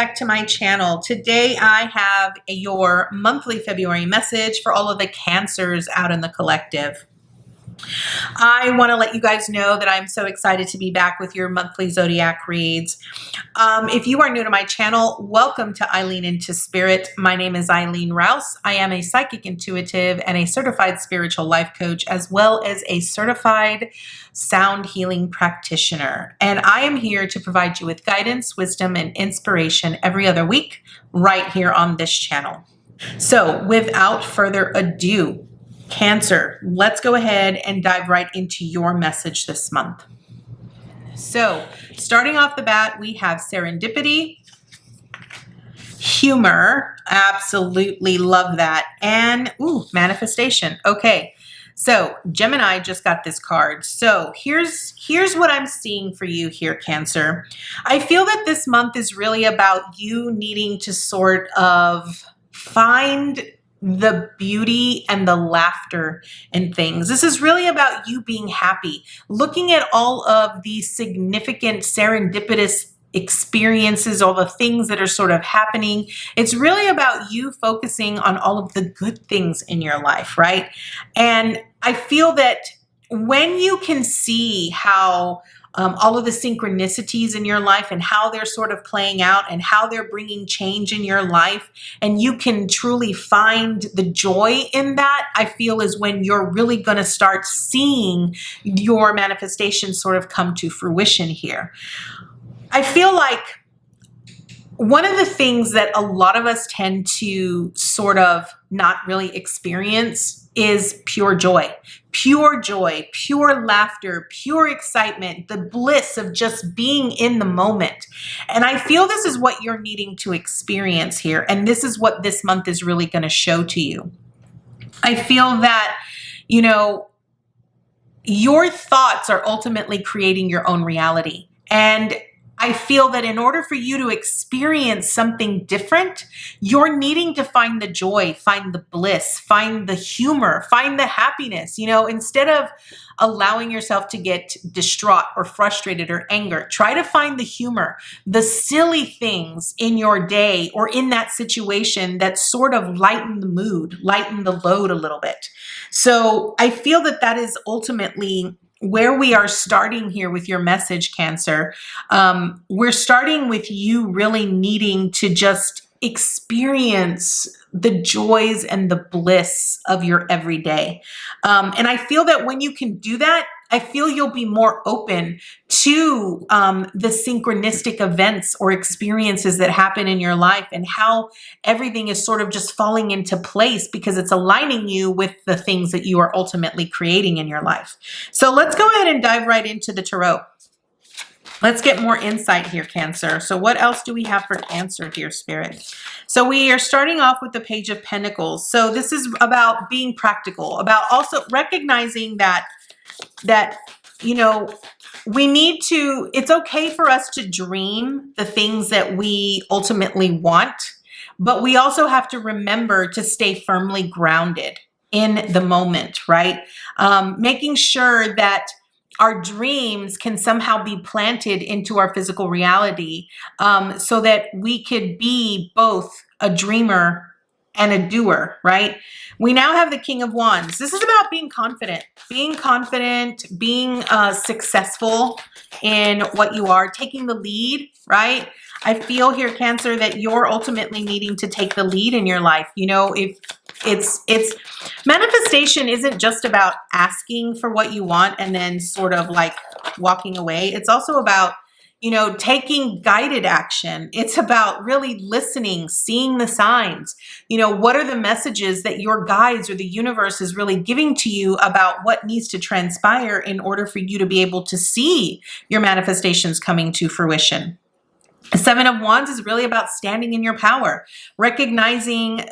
back to my channel. Today I have your monthly February message for all of the Cancers out in the collective. I want to let you guys know that I'm so excited to be back with your monthly zodiac reads. If you are new to my channel, welcome to Eileen Into Spirit. My name is Eileen Rouse. I am a psychic intuitive and a certified spiritual life coach, as well as a certified sound healing practitioner. And I am here to provide you with guidance, wisdom, and inspiration every other week right here on this channel. So without further ado, Cancer, let's go ahead and dive right into your message this month. So starting off the bat, we have serendipity, humor, absolutely love that, and manifestation. Okay, so Gemini just got this card. So here's what I'm seeing for you here, Cancer. I feel that this month is really about you needing to sort of find the beauty and the laughter in things. This is really about you being happy, looking at all of the significant serendipitous experiences, all the things that are sort of happening. It's really about you focusing on all of the good things in your life, right? And I feel that when you can see how all of the synchronicities in your life and how they're sort of playing out and how they're bringing change in your life, and you can truly find the joy in that, I feel is when you're really going to start seeing your manifestation sort of come to fruition here. I feel like one of the things that a lot of us tend to sort of not really experience is pure joy, pure laughter, pure excitement, the bliss of just being in the moment. And I feel this is what you're needing to experience here. And this is what this month is really going to show to you. I feel that, you know, your thoughts are ultimately creating your own reality. And I feel that in order for you to experience something different, you're needing to find the joy, find the bliss, find the humor, find the happiness. You know, instead of allowing yourself to get distraught or frustrated or anger, try to find the humor, the silly things in your day or in that situation that sort of lighten the mood, lighten the load a little bit. So I feel that that is ultimately where we are starting here with your message, Cancer. We're starting with you really needing to just experience the joys and the bliss of your everyday. And I feel that when you can do that, I feel you'll be more open to the synchronistic events or experiences that happen in your life and how everything is sort of just falling into place because it's aligning you with the things that you are ultimately creating in your life. So let's go ahead and dive right into the tarot. Let's get more insight here, Cancer. So what else do we have for Cancer here, Spirit? So we are starting off with the Page of Pentacles. So this is about being practical, about also recognizing that you know, we need to, it's okay for us to dream the things that we ultimately want, but we also have to remember to stay firmly grounded in the moment, right? Making sure that our dreams can somehow be planted into our physical reality, so that we could be both a dreamer and a doer, right? We now have the King of Wands. This is about being confident, being successful in what you are, taking the lead, right? I feel here, Cancer, that you're ultimately needing to take the lead in your life. You know, if it's manifestation isn't just about asking for what you want and then sort of like walking away. It's also about, you know, taking guided action. It's about really listening, seeing the signs. You know, what are the messages that your guides or the universe is really giving to you about what needs to transpire in order for you to be able to see your manifestations coming to fruition? Seven of Wands is really about standing in your power, recognizing,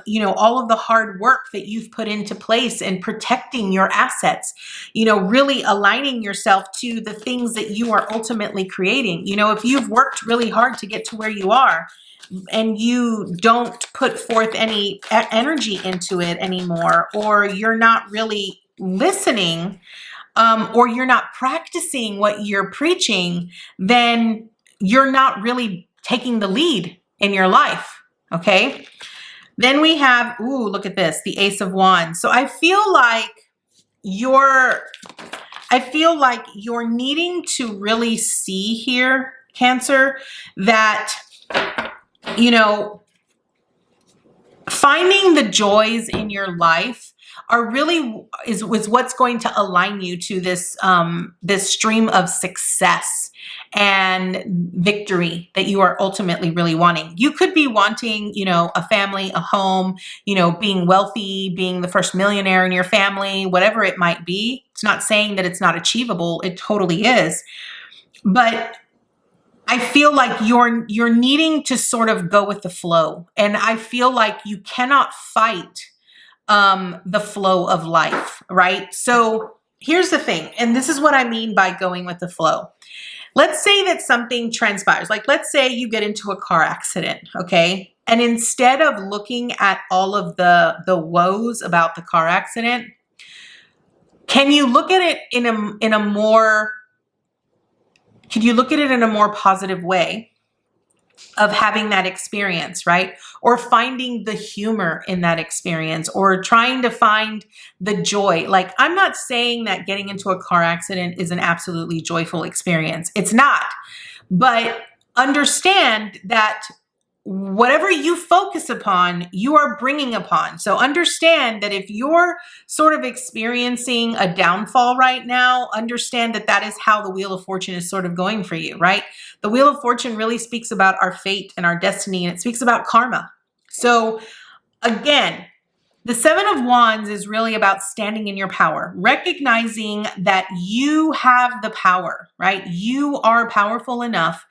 you know, all of the hard work that you've put into place and protecting your assets, you know, really aligning yourself to the things that you are ultimately creating. You know, if you've worked really hard to get to where you are and you don't put forth any energy into it anymore, or you're not really listening, or you're not practicing what you're preaching, then you're not really taking the lead in your life, okay? Then we have, ooh, look at this, the Ace of Wands. So I feel like you're needing to really see here, Cancer, that, you know, finding the joys in your life are really is what's going to align you to this this stream of success and victory that you are ultimately really wanting. You could be wanting, you know, a family, a home, you know, being wealthy, being the first millionaire in your family, whatever it might be. It's not saying that it's not achievable. It totally is. But I feel like you're needing to sort of go with the flow. And I feel like you cannot fight the flow of life, right? So here's the thing, and this is what I mean by going with the flow. Let's say that something transpires. Like, let's say you get into a car accident, okay? And instead of looking at all of the woes about the car accident, can you look at it in a more positive way of having that experience, right? Or finding the humor in that experience, or trying to find the joy. Like, I'm not saying that getting into a car accident is an absolutely joyful experience. It's not. But understand that whatever you focus upon, you are bringing upon. So understand that if you're sort of experiencing a downfall right now, understand that that is how the Wheel of Fortune is sort of going for you, right? The Wheel of Fortune really speaks about our fate and our destiny, and it speaks about karma. So again, the Seven of Wands is really about standing in your power, recognizing that you have the power, right? You are powerful enough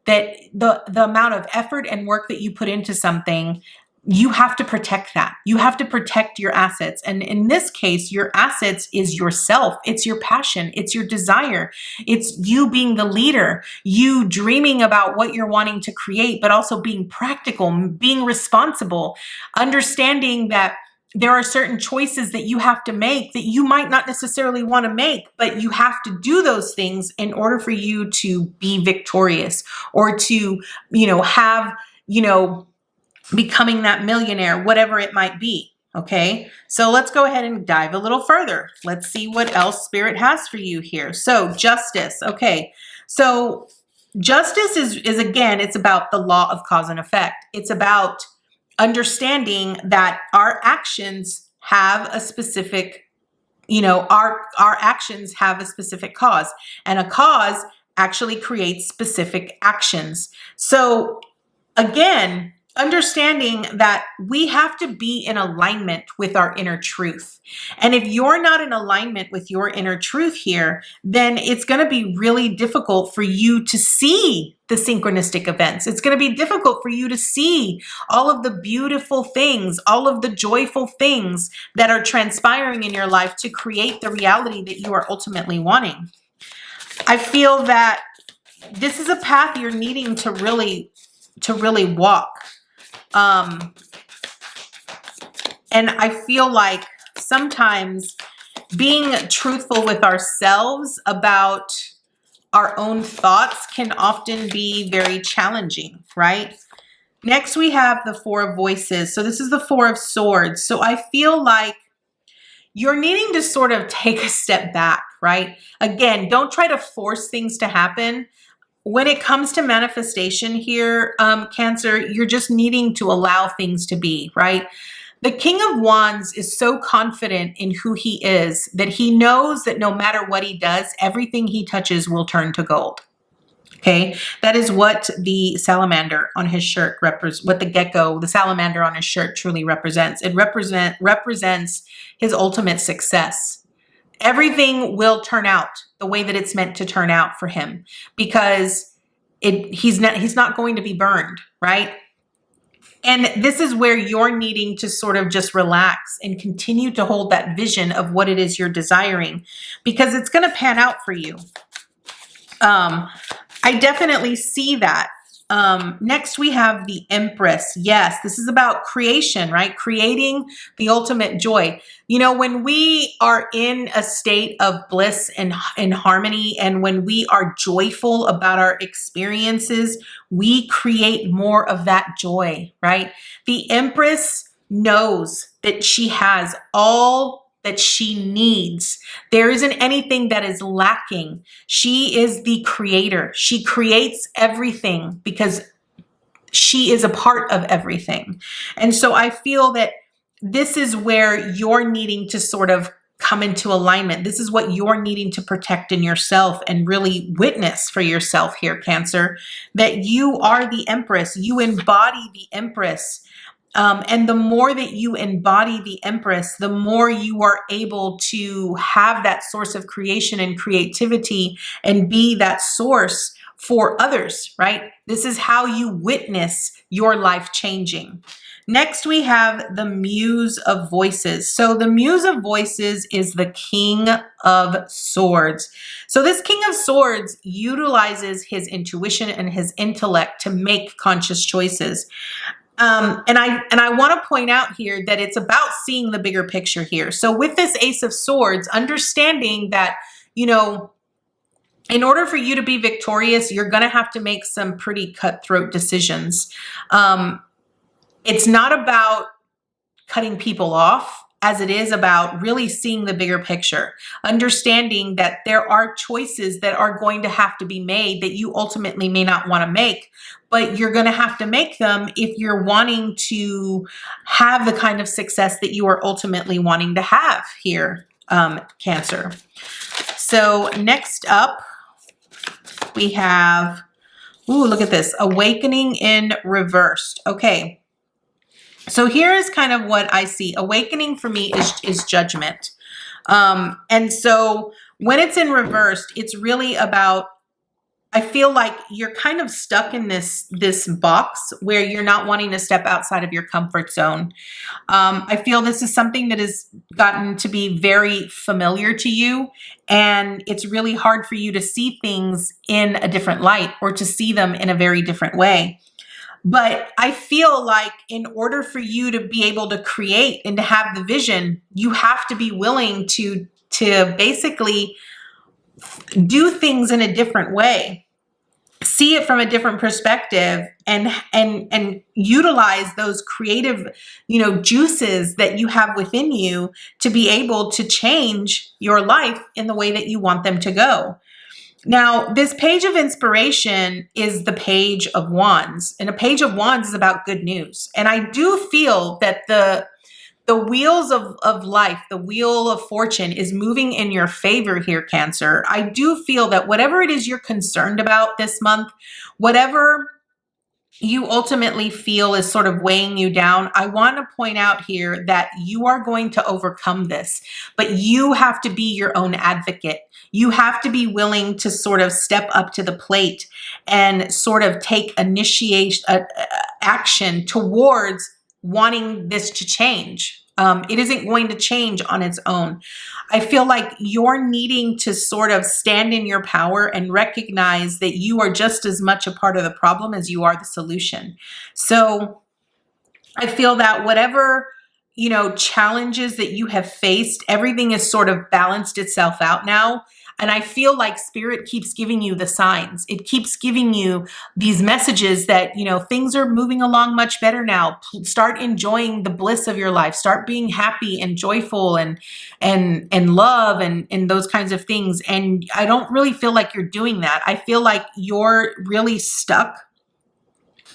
that the amount of effort and work that you put into something, you have to protect that. You have to protect your assets. And in this case, your assets is yourself. It's your passion. It's your desire. It's you being the leader, you dreaming about what you're wanting to create, but also being practical, being responsible, understanding that there are certain choices that you have to make that you might not necessarily want to make, but you have to do those things in order for you to be victorious, or to, you know, have, you know, becoming that millionaire, whatever it might be. Okay. So let's go ahead and dive a little further. Let's see what else Spirit has for you here. So Justice. Okay. So Justice is again, it's about the law of cause and effect. It's about understanding that our actions have a specific, you know, our actions have a specific cause, and a cause actually creates specific actions. So again, understanding that we have to be in alignment with our inner truth. And if you're not in alignment with your inner truth here, then it's going to be really difficult for you to see the synchronistic events. It's going to be difficult for you to see all of the beautiful things, all of the joyful things that are transpiring in your life to create the reality that you are ultimately wanting. I feel that this is a path you're needing to really walk. And I feel like sometimes being truthful with ourselves about our own thoughts can often be very challenging, right? Next, we have the Four of Voices. So this is the Four of Swords. So I feel like you're needing to sort of take a step back, right? Again, don't try to force things to happen. When it comes to manifestation here, Cancer, you're just needing to allow things to be, right? The King of Wands is so confident in who he is that he knows that no matter what he does, everything he touches will turn to gold. Okay, that is what the salamander on his shirt represents, what the gecko, the salamander on his shirt truly represents. It represents his ultimate success. Everything will turn out the way that it's meant to turn out for him, because he's not going to be burned, right? And this is where you're needing to sort of just relax and continue to hold that vision of what it is you're desiring, because it's going to pan out for you. I definitely see that. Next, we have the Empress. Yes, this is about creation, right? Creating the ultimate joy. You know, when we are in a state of bliss and harmony, and when we are joyful about our experiences, we create more of that joy, right? The Empress knows that she has all that she needs. There isn't anything that is lacking. She is the creator. She creates everything because she is a part of everything. And so I feel that this is where you're needing to sort of come into alignment. This is what you're needing to protect in yourself and really witness for yourself here, Cancer, that you are the Empress. You embody the Empress. And the more that you embody the Empress, the more you are able to have that source of creation and creativity and be that source for others, right? This is how you witness your life changing. Next, we have the Muse of Voices. So the Muse of Voices is the King of Swords. So this King of Swords utilizes his intuition and his intellect to make conscious choices. And I want to point out here that it's about seeing the bigger picture here. So with this Ace of Swords, understanding that, you know, in order for you to be victorious, you're going to have to make some pretty cutthroat decisions. It's not about cutting people off as it is about really seeing the bigger picture, understanding that there are choices that are going to have to be made that you ultimately may not want to make, but you're going to have to make them if you're wanting to have the kind of success that you are ultimately wanting to have here, Cancer. So next up, we have, ooh, look at this, Awakening in Reversed. Okay. So here is kind of what I see. Awakening for me is judgment. And so when it's in reversed, it's really about, I feel like you're kind of stuck in this box where you're not wanting to step outside of your comfort zone. I feel this is something that has gotten to be very familiar to you, and it's really hard for you to see things in a different light or to see them in a very different way. But I feel like in order for you to be able to create and to have the vision, you have to be willing to basically do things in a different way, see it from a different perspective, and utilize those creative, you know, juices that you have within you to be able to change your life in the way that you want them to go. Now, this Page of Inspiration is the Page of Wands, and a Page of Wands is about good news. And I do feel that the wheels of life, the wheel of fortune is moving in your favor here, Cancer. I do feel that whatever it is you're concerned about this month, whatever you ultimately feel is sort of weighing you down, I want to point out here that you are going to overcome this, but you have to be your own advocate. You have to be willing to sort of step up to the plate and sort of take initiation, action towards wanting this to change. It isn't going to change on its own. I feel like you're needing to sort of stand in your power and recognize that you are just as much a part of the problem as you are the solution. So I feel that whatever, you know, challenges that you have faced, everything is sort of balanced itself out now. And I feel like Spirit keeps giving you the signs. It keeps giving you these messages that, you know, things are moving along much better now. Start enjoying the bliss of your life. Start being happy and joyful and love and those kinds of things. And I don't really feel like you're doing that. I feel like you're really stuck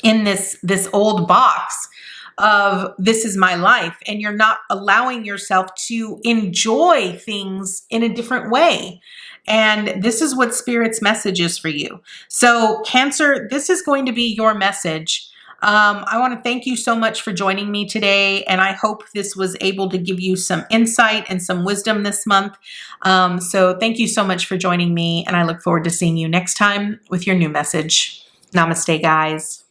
in this old box of this is my life, and you're not allowing yourself to enjoy things in a different way. And this is what Spirit's message is for you. So Cancer, this is going to be your message. I want to thank you so much for joining me today, and I hope this was able to give you some insight and some wisdom this month. So thank you so much for joining me, and I look forward to seeing you next time with your new message. Namaste, guys.